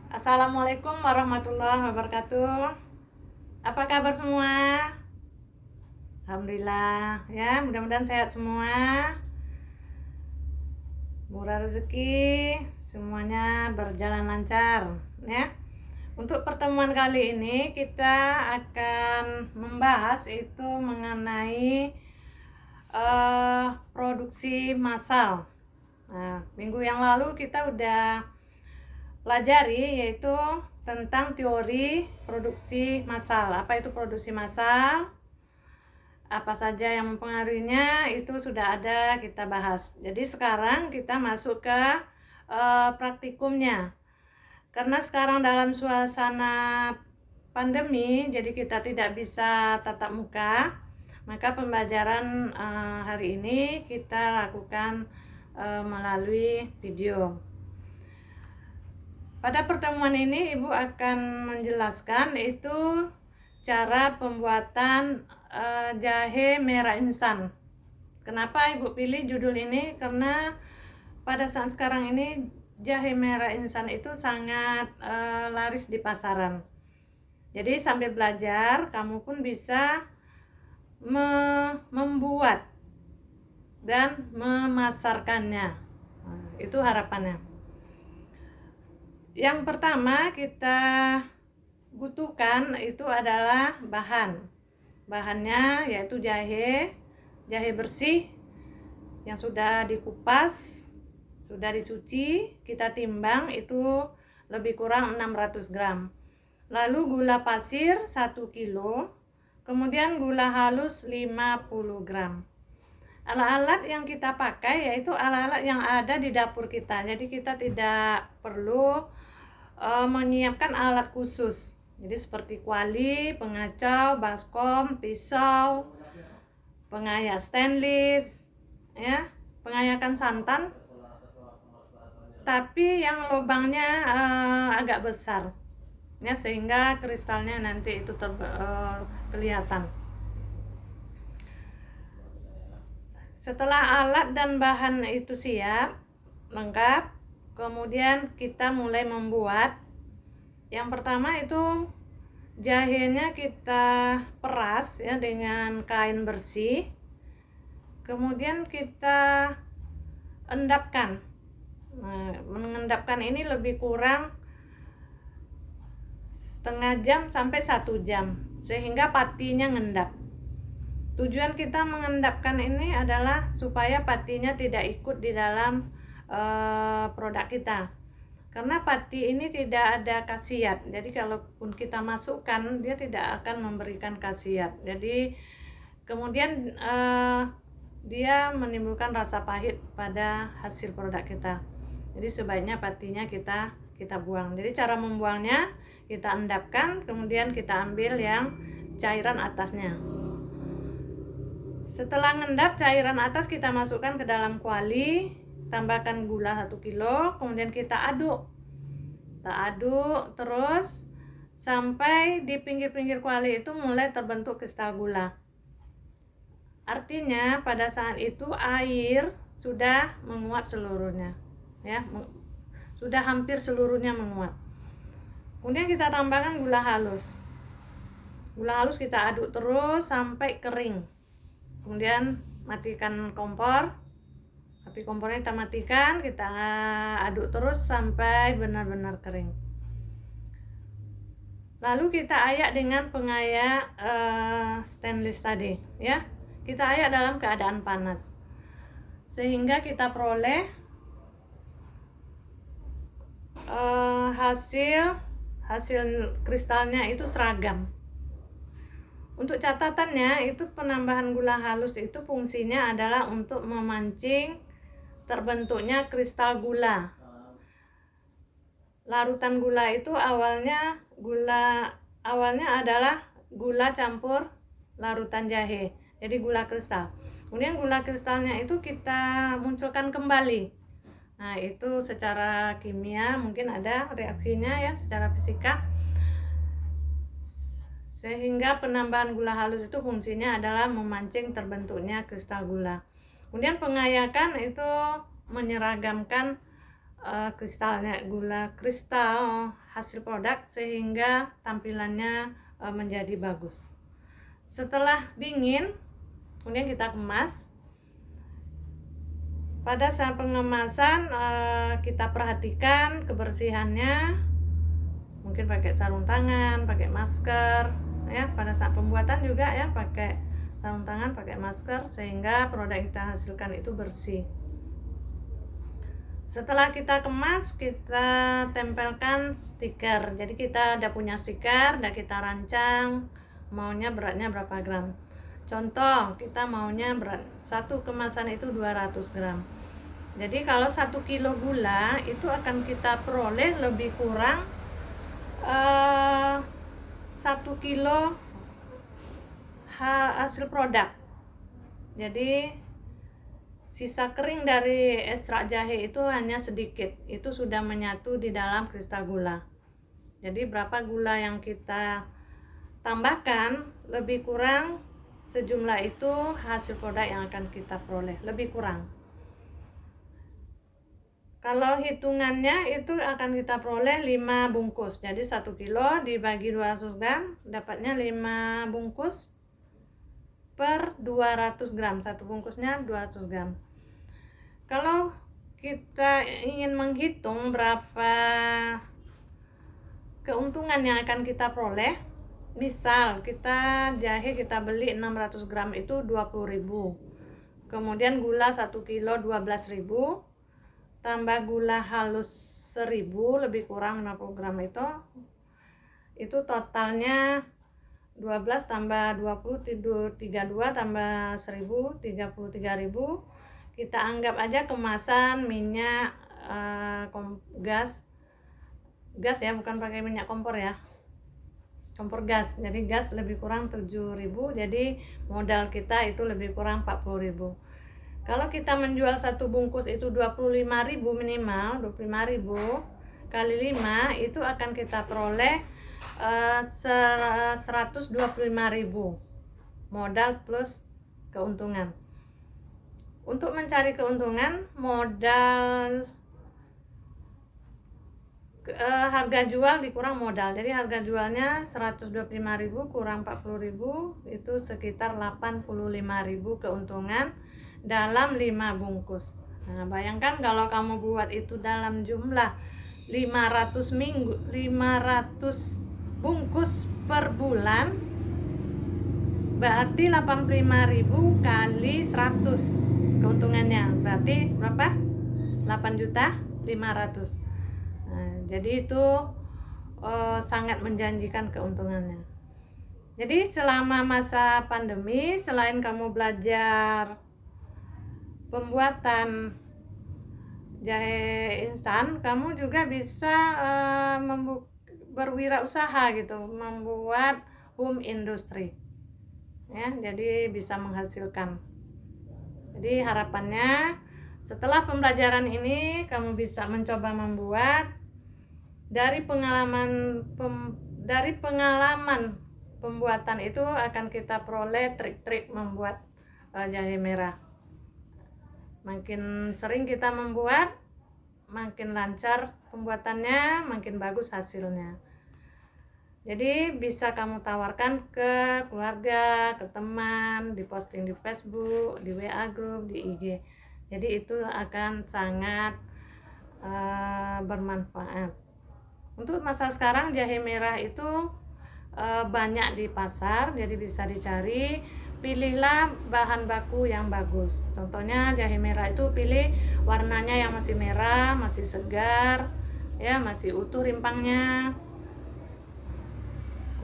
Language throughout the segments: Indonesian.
Assalamualaikum warahmatullahi wabarakatuh. Apa kabar semua? Alhamdulillah ya, mudah-mudahan sehat semua, murah rezeki, semuanya berjalan lancar ya. Untuk pertemuan kali ini kita akan membahas itu mengenai produksi massal. Nah, minggu yang lalu kita udah pelajari yaitu tentang teori produksi massal. Apa itu produksi massal? Apa saja yang mempengaruhinya itu sudah ada kita bahas. Jadi sekarang kita masuk ke praktikumnya. Karena sekarang dalam suasana pandemi, jadi kita tidak bisa tatap muka, maka pembelajaran hari ini kita lakukan melalui video. Pada pertemuan ini Ibu akan menjelaskan itu cara pembuatan jahe merah instan. Kenapa Ibu pilih judul ini? Karena pada saat sekarang ini jahe merah instan itu sangat laris di pasaran. Jadi sambil belajar kamu pun bisa membuat dan memasarkannya. Nah, itu harapannya. Yang pertama kita butuhkan itu adalah bahannya yaitu jahe bersih yang sudah dikupas, sudah dicuci, kita timbang itu lebih kurang 600 gram. Lalu gula pasir 1 kilo, kemudian gula halus 50 gram. Alat-alat yang kita pakai yaitu alat-alat yang ada di dapur kita, jadi kita tidak perlu menyiapkan alat khusus. Jadi seperti kuali, pengacau, baskom, pisau, pengayak stainless, ya, pengayakan santan, tapi yang lubangnya agak besar, ya, sehingga kristalnya nanti itu kelihatan. Setelah alat dan bahan itu siap, lengkap, kemudian kita mulai membuat. Yang pertama itu jahenya kita peras ya dengan kain bersih. Kemudian kita endapkan. Nah, mengendapkan ini lebih kurang setengah jam sampai 1 jam sehingga patinya ngendap. Tujuan kita mengendapkan ini adalah supaya patinya tidak ikut di dalam produk kita, karena pati ini tidak ada khasiat. Jadi kalaupun kita masukkan dia tidak akan memberikan khasiat. Jadi kemudian dia menimbulkan rasa pahit pada hasil produk kita. Jadi sebaiknya patinya kita buang. Jadi cara membuangnya kita endapkan, kemudian kita ambil yang cairan atasnya. Setelah ngendap cairan atas kita masukkan ke dalam kuali, tambahkan gula 1 kilo, kemudian kita aduk terus sampai di pinggir-pinggir kuali itu mulai terbentuk kristal gula. Artinya pada saat itu air sudah menguap seluruhnya, ya, sudah hampir seluruhnya menguap. Kemudian kita tambahkan gula halus. Gula halus kita aduk terus sampai kering. Kemudian matikan kompor. Api kompornya kita matikan, kita aduk terus sampai benar-benar kering. Lalu kita ayak dengan pengayak stainless tadi, ya. Kita ayak dalam keadaan panas sehingga kita peroleh hasil kristalnya itu seragam. Untuk catatannya itu penambahan gula halus itu fungsinya adalah untuk memancing terbentuknya kristal gula. Larutan gula itu awalnya adalah gula campur larutan jahe, jadi gula kristal. Kemudian gula kristalnya itu kita munculkan kembali. Nah, itu secara kimia mungkin ada reaksinya ya, secara fisika. Sehingga penambahan gula halus itu fungsinya adalah memancing terbentuknya kristal gula. Kemudian pengayakan itu menyeragamkan kristalnya, gula kristal hasil produk, sehingga tampilannya menjadi bagus. Setelah dingin, kemudian kita kemas. Pada saat pengemasan kita perhatikan kebersihannya, mungkin pakai sarung tangan, pakai masker ya. Pada saat pembuatan juga ya, pakai sarung tangan, pakai masker, sehingga produk yang kita hasilkan itu bersih. Setelah kita kemas, kita tempelkan stiker. Jadi kita udah punya stiker, udah kita rancang maunya beratnya berapa gram. Contoh, kita maunya berat satu kemasan itu 200 gram. Jadi kalau 1 kilo gula itu akan kita peroleh lebih kurang 1 kilo hasil produk. Jadi sisa kering dari ekstrak jahe itu hanya sedikit, itu sudah menyatu di dalam kristal gula. Jadi berapa gula yang kita tambahkan, lebih kurang sejumlah itu hasil produk yang akan kita peroleh, lebih kurang. Kalau hitungannya itu akan kita peroleh 5 bungkus. Jadi 1 kilo dibagi 200 gram, dapatnya 5 bungkus per 200 gram. Satu bungkusnya 200 gram. Kalau kita ingin menghitung berapa keuntungan yang akan kita peroleh, misal kita jahe kita beli 600 gram itu 20.000. Kemudian gula 1 kilo 12.000. Tambah gula halus 1.000, lebih kurang 50 gram itu totalnya 12 tambah 20, 32 tambah 1.000, 33.000. Kita anggap aja kemasan minyak gas ya, bukan pakai minyak kompor ya, kompor gas. Jadi gas lebih kurang 7.000, jadi modal kita itu lebih kurang 40.000. Kalau kita menjual satu bungkus itu 25.000 minimal, 25.000 kali 5 itu akan kita peroleh 125.000 modal plus keuntungan. Untuk mencari keuntungan, modal harga jual dikurang modal. Jadi harga jualnya 125.000 kurang 40.000 itu sekitar 85.000 keuntungan dalam 5 bungkus. Nah, bayangkan kalau kamu buat itu dalam jumlah 500 bungkus per bulan, berarti 85.000 kali 100 keuntungannya. Berarti berapa? 8.500.000. Nah, jadi itu sangat menjanjikan keuntungannya. Jadi selama masa pandemi, selain kamu belajar pembuatan jahe instan, kamu juga bisa berwirausaha gitu, membuat home industry ya, jadi bisa menghasilkan. Jadi harapannya setelah pembelajaran ini kamu bisa mencoba membuat. Dari pengalaman pembuatan itu akan kita peroleh trik-trik membuat jahe merah. Makin sering kita membuat, makin lancar pembuatannya, makin bagus hasilnya. Jadi bisa kamu tawarkan ke keluarga, ke teman, diposting di Facebook, di WA group, di IG. Jadi itu akan sangat bermanfaat. Untuk masa sekarang jahe merah itu banyak di pasar, jadi bisa dicari. Pilihlah bahan baku yang bagus. Contohnya jahe merah itu pilih warnanya yang masih merah, masih segar, ya masih utuh rimpangnya.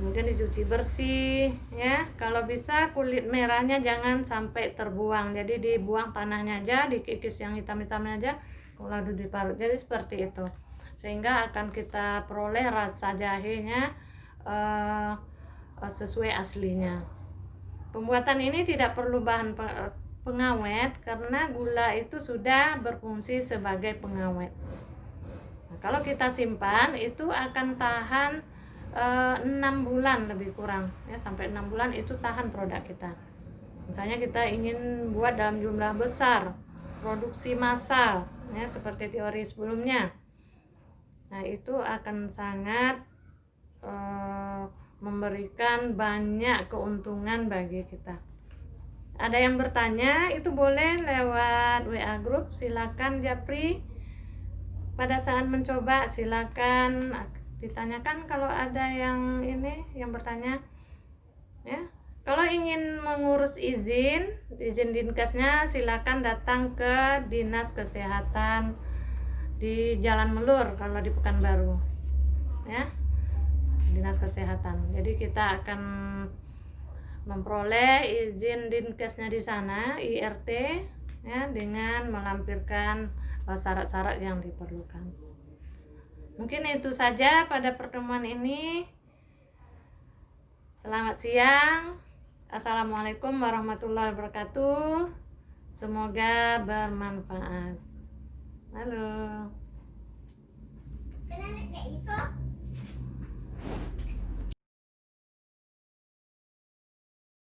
Kemudian dicuci bersih, ya. Kalau bisa kulit merahnya jangan sampai terbuang. Jadi dibuang tanahnya aja, dikikis yang hitam-hitamnya aja, lalu diparut. Jadi seperti itu. Sehingga akan kita peroleh rasa jahenya sesuai aslinya. Pembuatan ini tidak perlu bahan pengawet karena gula itu sudah berfungsi sebagai pengawet. Nah, kalau kita simpan itu akan tahan 6 bulan lebih kurang ya, sampai 6 bulan itu tahan produk kita. Misalnya kita ingin buat dalam jumlah besar, produksi massal ya, seperti teori sebelumnya. Nah, itu akan sangat memberikan banyak keuntungan bagi kita. Ada yang bertanya, itu boleh lewat WA group, silakan Japri. Pada saat mencoba silakan ditanyakan kalau ada yang yang bertanya, ya. Kalau ingin mengurus izin Dinkesnya, silakan datang ke Dinas Kesehatan di Jalan Melur kalau di Pekanbaru, ya, Dinas Kesehatan. Jadi kita akan memperoleh izin Dinkesnya di sana, IRT, ya, dengan melampirkan syarat-syarat yang diperlukan. Mungkin itu saja pada pertemuan ini. Selamat siang. Assalamualaikum warahmatullahi wabarakatuh. Semoga bermanfaat. Halo.